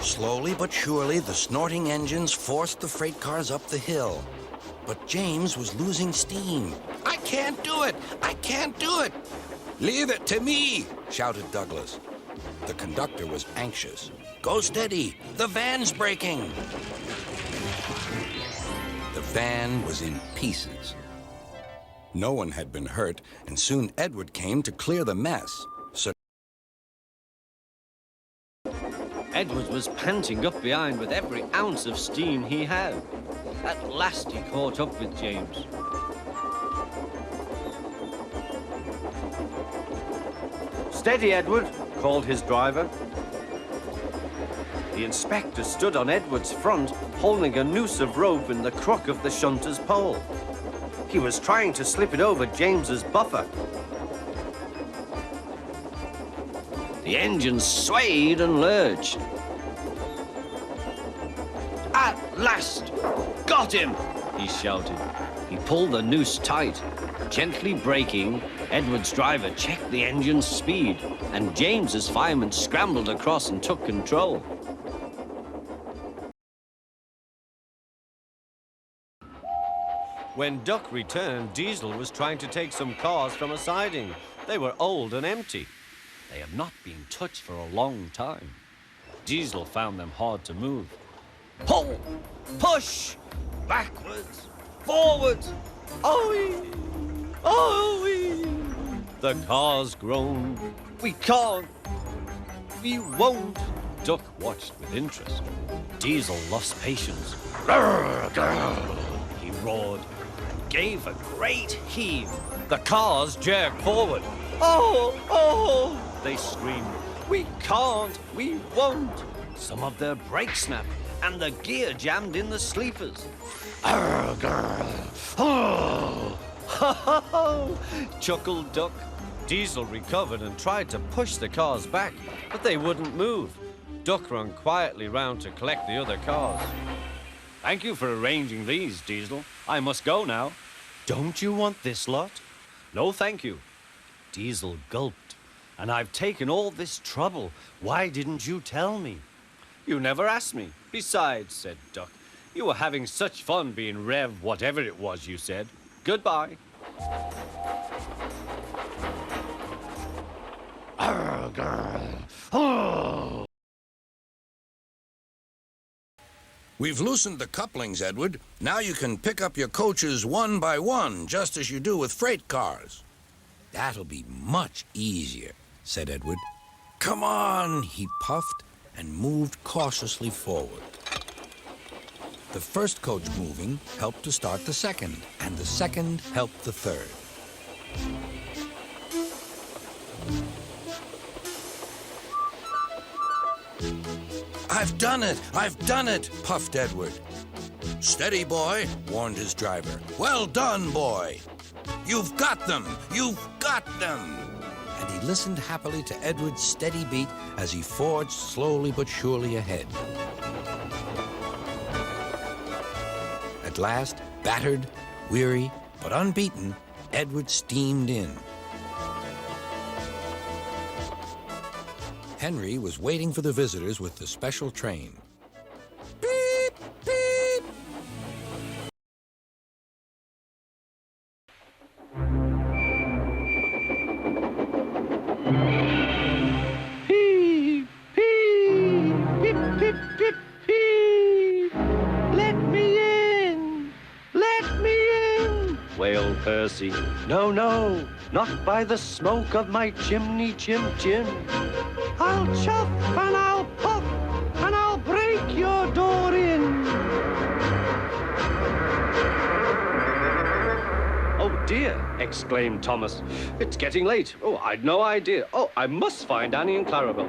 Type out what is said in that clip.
Slowly but surely, the snorting engines forced the freight cars up the hill. But James was losing steam. "I can't do it! I can't do it!" "Leave it to me!" shouted Douglas. The conductor was anxious. "Go steady! The van's breaking!" The van was in pieces. No one had been hurt, and soon Edward came to clear the mess. So Edward was panting up behind with every ounce of steam he had. At last he caught up with James. "Steady, Edward," called his driver. The inspector stood on Edward's front, holding a noose of rope in the crook of the shunter's pole. He was trying to slip it over James's buffer. The engine swayed and lurched. "At last! Got him!" he shouted. He pulled the noose tight. Gently braking, Edward's driver checked the engine's speed, and James's fireman scrambled across and took control. When Duck returned, Diesel was trying to take some cars from a siding. They were old and empty. They had not been touched for a long time. Diesel found them hard to move. Pull! Push! Backwards! Forwards! Oh-wee! Oh-wee! The cars groaned. We can't! We won't! Duck watched with interest. Diesel lost patience. Grrr, grrr, he roared and gave a great heave. The cars jerked forward. Oh! Oh! They screamed. We can't! We won't! Some of their brakes snapped, and the gear jammed in the sleepers. Arr, grrr. Oh! Ho, ho, ho! Chuckled Duck. Diesel recovered and tried to push the cars back, but they wouldn't move. Duck ran quietly round to collect the other cars. Thank you for arranging these, Diesel. I must go now. Don't you want this lot? No, thank you. Diesel gulped. And I've taken all this trouble. Why didn't you tell me? You never asked me. Besides, said Duck, you were having such fun being Rev whatever it was you said. Goodbye. Arr, grrr. Oh! We've loosened the couplings, Edward. Now you can pick up your coaches one by one, just as you do with freight cars. That'll be much easier, said Edward. Come on, he puffed and moved cautiously forward. The first coach moving helped to start the second, and the second helped the third. I've done it! I've done it! Puffed Edward. Steady, boy, warned his driver. Well done, boy! You've got them! You've got them! And he listened happily to Edward's steady beat as he forged slowly but surely ahead. At last, battered, weary, but unbeaten, Edward steamed in. Henry was waiting for the visitors with the special train. Beep, beep. Peep, peep, pip, pip, pip, peep. Let me in! Let me in! Wailed Percy. No, no, not by the smoke of my chimney, chim. I'll chuff and I'll puff and I'll break your door in. Oh dear, exclaimed Thomas. It's getting late. Oh, I'd no idea. Oh, I must find Annie and Clarabelle.